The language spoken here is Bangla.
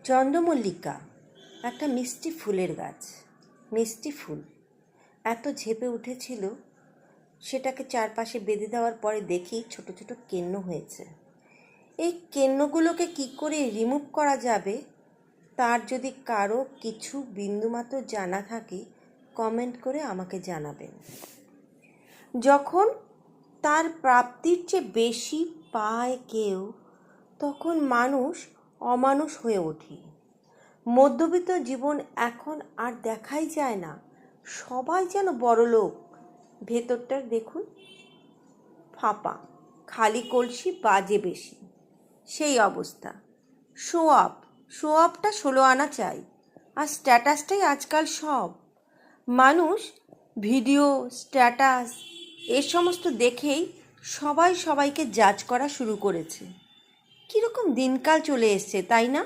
চন্দ্রমল্লিকা একটা মিষ্টি ফুলের গাছ। মিষ্টি ফুল এত ঝেঁপে উঠেছিল, সেটাকে চারপাশে বেঁধে দেওয়ার পরে দেখি ছোট ছোট কেন্ন হয়েছে। এই কেন্নগুলোকে কি করে রিমুভ করা যাবে, তার যদি কারো কিছু বিন্দুমাত্র জানা থাকে কমেন্ট করে আমাকে জানাবেন। যখন তার প্রাপ্তির চেয়ে বেশি পায় কেউ, তখন মানুষ অমানুষ হয়ে ওঠে। মধ্যবিত্ত জীবন এখন আর দেখাই যায় না, সবাই যেন বড়লোক। ভেতরটা দেখুন ফাঁপা, খালি কলসি, বাজে বেশি, সেই অবস্থা। শো আপটা 16 আনা চাই, আর স্ট্যাটাসটাই আজকাল সব। মানুষ ভিডিও, স্ট্যাটাস এ সমস্ত দেখেই সবাই সবাইকে জাজ করা শুরু করেছে। কীরকম দিনকাল চলে এসছে, তাই না?